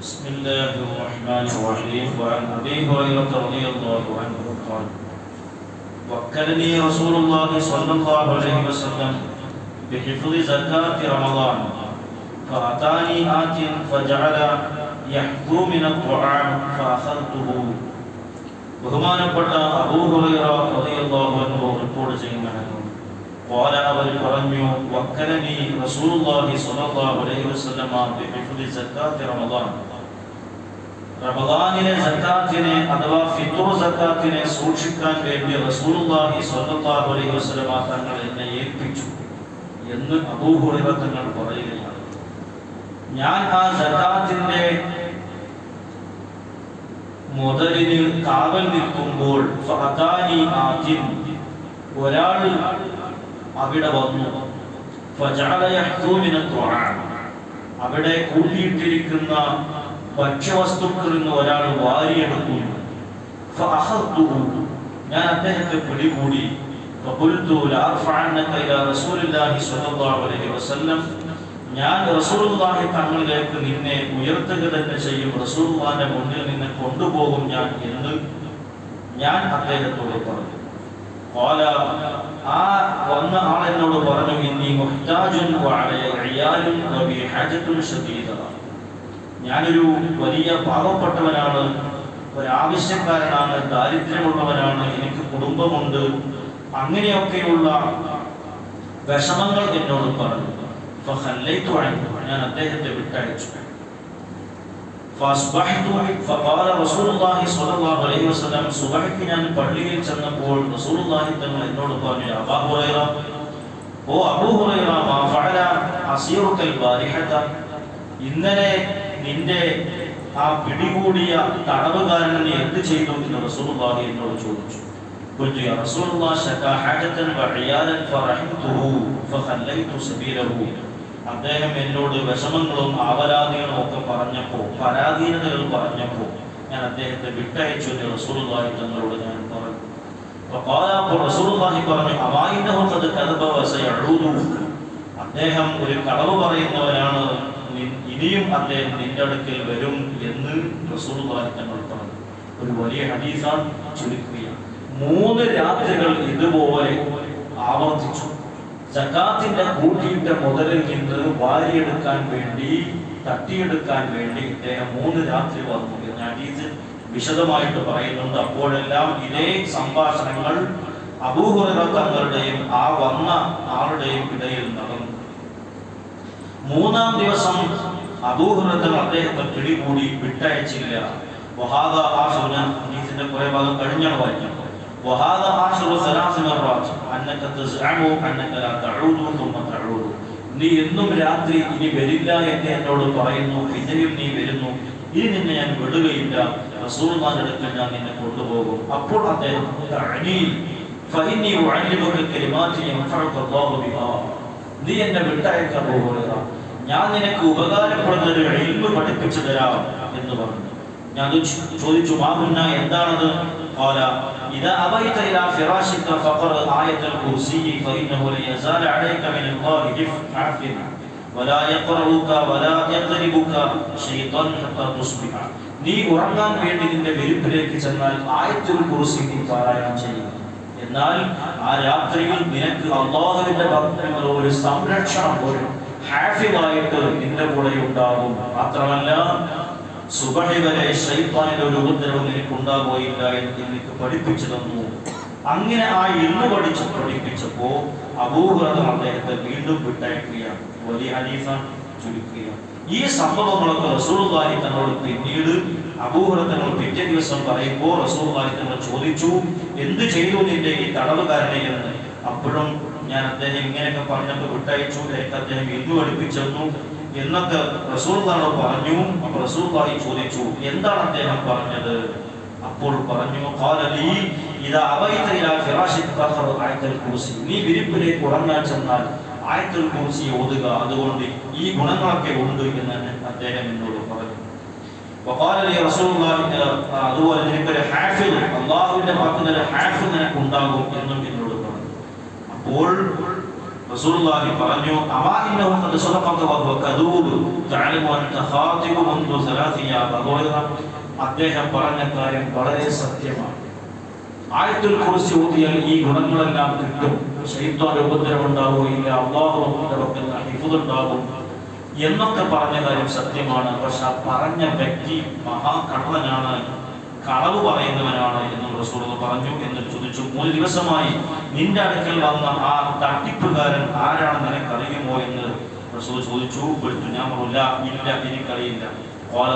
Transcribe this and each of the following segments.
بسم الله الرحمن الرحيم. وعن أبي هريرة رضي الله عنه قال: وكلني رسول الله صلى الله عليه وسلم بحفظ زكاة رمضان فأتاني آت فجعل يحكو من الطعام فأخذته. ബഹുമാനപ്പെട്ട അബൂ ഹുറൈറ റളിയല്ലാഹു അൻഹു റിപ്പോർട്ട് ചെയ്യുന്നു. ഖാല അവർ പറഞ്ഞു: വക്കലനി റസൂലുള്ളാഹി സ്വല്ലല്ലാഹു അലൈഹി വസല്ലമ ബിഹിഫ്ളി സക്കാത്തി റമദാൻ. റമദാനിലെ സക്കാത്തിനെ അഥവാ ഫിത്ർ സക്കാത്തിനെ സൂക്ഷിക്കാൻ വേണ്ടി റസൂലുള്ളാഹി സ്വല്ലല്ലാഹു അലൈഹി വസല്ലമ തങ്ങൾ എന്നെ ഏൽപ്പിച്ചു എന്ന് അബൂ ഹുറൈറ തങ്ങൾ പറയുകയാണ്. ഞാൻ ആ സക്കാത്തിന്റെ മുതലിന് കാവൽ നിൽക്കുമ്പോൾ ഒരാൾ അവിടെ വന്നു. അവിടെ കൂട്ടിയിട്ടിരിക്കുന്ന ഭക്ഷ്യവസ്തുക്കളിൽ നിന്ന് ഒരാൾ വാരിയെടുക്കുന്നു. ഞാൻ അദ്ദേഹത്തെ പിടികൂടി. ഞാൻ റസൂലുള്ളാഹി തങ്ങളിലേക്ക് നിന്നെ ഉയർത്തുക തന്നെ ചെയ്യും, റസൂലുള്ളാഹിന്റെ മുന്നിൽ നിന്നെ കൊണ്ടുപോകും ഞാൻ എന്ന് ഞാൻ അദ്ദേഹത്തോട് പറഞ്ഞു. ആ വന്ന ആളെന്നോട് പറഞ്ഞു: ഇന്നി മുഹ്താജുൻ വഅലയ ഇയാലുൻ വബി ഹജത്തുൻ ശദീദ. ഞാനൊരു വലിയ പാവപ്പെട്ടവനാണ്, ഒരാവശ്യക്കാരനാണ്, ദാരിദ്ര്യമുള്ളവനാണ്, എനിക്ക് കുടുംബമുണ്ട്, അങ്ങനെയൊക്കെയുള്ള വിഷമങ്ങൾ എന്നോട് പറഞ്ഞു. ഞാൻ അദ്ദേഹത്തെ വിട്ടയച്ചു. സുബഹിക്ക് ഞാൻ പള്ളിയിൽ ചെന്നപ്പോൾ റസൂലുള്ളാഹി തങ്ങൾ എന്നോട് പറഞ്ഞു: അബൂ ഹുറൈറ, ഓ അബൂ ഹുറൈറ, മാ ഫഅല അസീറുകൽ ബാരിഹത. ഇന്നലെ നിന്റെ ആ പിടികൂടിയ തടവുകാരൻ നീ എന്ത് ചെയ്തു എന്ന് റസൂലുള്ളാഹി എന്നോട് ചോദിച്ചു. قلت يا رسول الله شكا حاجة وعيالا فرحمته فخليت سبيله. അദ്ദേഹം എന്നോട് വിഷമങ്ങളും ആവലാതികളും ഒക്കെ പറഞ്ഞപ്പോൾ, പരാധീനതകൾ പറഞ്ഞപ്പോൾ ഞാൻ അദ്ദേഹത്തെ വിട്ടയച്ചു എന്ന് റസൂലുള്ളാഹി തങ്ങളോട് ഞാൻ പറഞ്ഞു. റസൂലുള്ളാഹി പറഞ്ഞു: അമായിന്നഹു ഖദ് കദബ വസയഊദു. അദ്ദേഹം ഒരു കളവ് പറയുന്നവനാണ്, ഇനിയും അദ്ദേഹം നിന്റെ അടുക്കൽ വരും എന്ന് റസൂലുള്ളാഹി തങ്ങൾ പറഞ്ഞു. ഒരു വലിയ ഹദീസാണ്, ചുരുക്കുകയാണ്. 3 രാത്രികൾ ഇതുപോലെ ആവർത്തിച്ചു. സക്കാത്തിന്റെ കൂട്ടിയിട്ട മുതലിൽ നിന്ന് വാരിയെടുക്കാൻ വേണ്ടി, തട്ടിയെടുക്കാൻ വേണ്ടി ഇദ്ദേഹം 3 രാത്രി വന്നു എന്ന് ഹദീസ് വിശദമായിട്ട് പറയുന്നുണ്ട്. അപ്പോഴെല്ലാം ഇതേ സംഭാഷണങ്ങൾ അബൂ ഹുറൈറ തങ്ങളുടെയും ആ വന്ന ആളുടെയും ഇടയിൽ നടന്നു. 3-ാം ദിവസം അബൂ ഹുറൈറ തങ്ങൾ അദ്ദേഹത്തെ പിടികൂടി വിട്ടയച്ചില്ല. വഹാദ ആഖിറ, ഹദീസിന്റെ കുറെ ഭാഗം കഴിഞ്ഞാണ് വായിക്കുന്നത്. وهذا آخر 3 مرات أنك تزعم أنك لا تعود ثم تعود. നീ എന്നും രാത്രി ഇനി വരില്ല എന്ന് എന്നോട് പറയുന്നു, പിന്നെയും നീ വരുന്നു, ഇനി നിന്നെ ഞാൻ വിടുകയില്ല, റസൂലുള്ളാഹിന്റെ അടുക്കൽ ഞാൻ നിന്നെ കൊണ്ടുപോകും. അപ്പോൾ അദ്ദേഹം فإني أعلمك كلمات ينفعك الله بها. നീ എന്നെ വിട്ടയക്കാൻ പോകുക, ഞാൻ നിനക്ക് ഉപകാരപ്പെടുന്ന ഒരു ഇൽമ് പഠിപ്പിച്ചു തരാം എന്ന് പറഞ്ഞു. ഞാൻ ചോദിച്ചു: മാഹുന്ന, എന്താണത്? قال إذا أبيت إلى فراشك فقرأ آية الكرسي فإنه لا يزال عليك من الله حافظ ولا يقرؤك ولا يضربك شيطان حتى تصبح. നീ ഉറങ്ങാൻ വേണ്ടി നിന്റെ വിരിപ്പിലേക്ക് ചെന്നാൽ ആയത്തുൽ കുർസി നീ പാരായണം ചെയ്യുക. എന്നാൽ ആ രാത്രിയിൽ നിനക്ക് അല്ലാഹുവിന്റെ ഭക്തന്മാർ ഒരു സംരക്ഷണം, ഒരു ഹാഫിളായിട്ട് നിന്റെ കൂടെ ഉണ്ടാകും. മാത്രമല്ല സുബഹി വരെ ശൈത്താനിന്റെ ഒരു ഉപദ്രവം നിനക്ക് ഉണ്ടാകുകയില്ല എന്ന് എനിക്ക് പഠിപ്പിച്ചു തന്നു. അങ്ങനെ ആ ഇൽമു പഠിപ്പിച്ചപ്പോ അബൂ ഹുറൈറ അദ്ദേഹത്തെ വീണ്ടും വിട്ടയക്കുകയാണ്. വലിയ ഹദീസാണ്, ചുരുക്കുകയാണ്. ഈ സംഭവങ്ങളൊക്കെ റസൂലുള്ളാഹി തങ്ങളോട് പിന്നീട് അബൂ ഹുറൈറ തങ്ങൾ പിറ്റേ ദിവസം പറയുമ്പോൾ റസൂലുള്ളാഹി തങ്ങൾ ചോദിച്ചു: എന്ത് ചെയ്തു നിന്റെ ഈ തടവുകാരനെ എന്ന്. അപ്പോഴും ഞാൻ അദ്ദേഹം ഇങ്ങനെയൊക്കെ പറഞ്ഞപ്പോൾ വിട്ടയച്ചു, എനിക്ക് അദ്ദേഹം ഇൽമു പഠിപ്പിച്ചു എന്നൊക്കെ റസൂലുള്ളാഹിയോട് പറഞ്ഞു. അപ്പോൾ റസൂലുള്ളാഹി ചോദിച്ചു: എന്താണ് അദ്ദേഹം പറഞ്ഞത്? അപ്പോൾ പറഞ്ഞു: ഖാലലി ഇദാ അബൈത ഇലാ ഫിറാശിക ഫഖറ ആയത്തുൽ കുർസി. നീ വിരിപ്പിലേക്ക് ഉറങ്ങാൻ ചെന്നാൽ ആയത്തുൽ കുർസി ഓതുക, അതുകൊണ്ട് ഈ ഗുണങ്ങളൊക്കെ ഉണ്ട് എന്ന് അദ്ദേഹം എന്നോട് പറഞ്ഞു. വഖാലലി റസൂലുള്ളാഹി, അതുപോലെ നിനക്കൊരു ഹാഫിദ്, അല്ലാഹുവിന്റെ ഭാഗത്തുനിന്ന് ഒരു ഹാഫിദ് നിനക്ക് ഉണ്ടാകും എന്നും എന്നോട് പറഞ്ഞു. അപ്പോൾ റസൂലുള്ളാഹി പറഞ്ഞു അമാ ഇന്നഹു ഖദ് സദഖക വഹുവ കദൂബ് തഅലമു അൻത ഖാതിബു മുൻദു സലാസിയ. അതുപോലെ അദ്ദേഹം പറഞ്ഞ കാര്യം വളരെ സത്യമാണ്. ആയത്തുൽ കുർസി ഓതിയാൽ ഈ ഗുണങ്ങളെല്ലാം കിട്ടും, ശൈത്വാൻ ഉപദ്രവം ഉണ്ടാവുകയില്ല, അല്ലാഹുവിന്റെ പക്കൽ നിന്ന് ഹിഫ്ദ് ഉണ്ടാകും എന്നൊക്കെ പറഞ്ഞ കാര്യം സത്യമാണ്. പക്ഷെ ആ പറഞ്ഞ വ്യക്തി മഹാകള്ളനാണ്, കളവ് പറയുന്നവനാണ് എന്ന് റസൂൽ പറഞ്ഞു. എന്ന് ചോദിച്ചു, 3 ദിവസമായി നിന്റെ അടുക്കൽ വന്ന ആ തട്ടിപ്പുകാരൻ ആരാണെന്ന് നിനക്കറിയുമോ എന്ന് റസൂൽ ചോദിച്ചു. ഞാൻ പറഞ്ഞില്ല, ഇല്ല, എനിക്കറിയില്ല.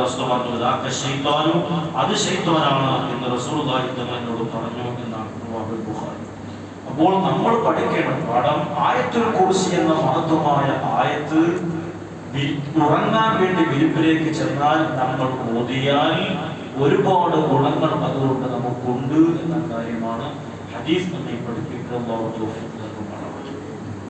റസൂൽ പറഞ്ഞു, അത് ശൈത്വാനാണ് എന്ന് റസൂലുള്ളാഹി എന്നോട് പറഞ്ഞു എന്നാണ് ബുഖാരി. അപ്പോൾ നമ്മൾ പഠിക്കേണ്ട പാഠം ആയത്തുൽ കുർസി എന്ന മഹത്വമായ ആയത്ത് ഉറങ്ങാൻ വേണ്ടി വിരിപ്പിലേക്ക് ചെന്നാൽ നമ്മൾ ഓതിയാൽ ഒരുപാട് ഗുണങ്ങൾ അതുകൊണ്ട് നമുക്കുണ്ട് എന്ന കാര്യമാണ് ഹദീസ് നമ്മെ പഠിപ്പിക്കുന്നത്.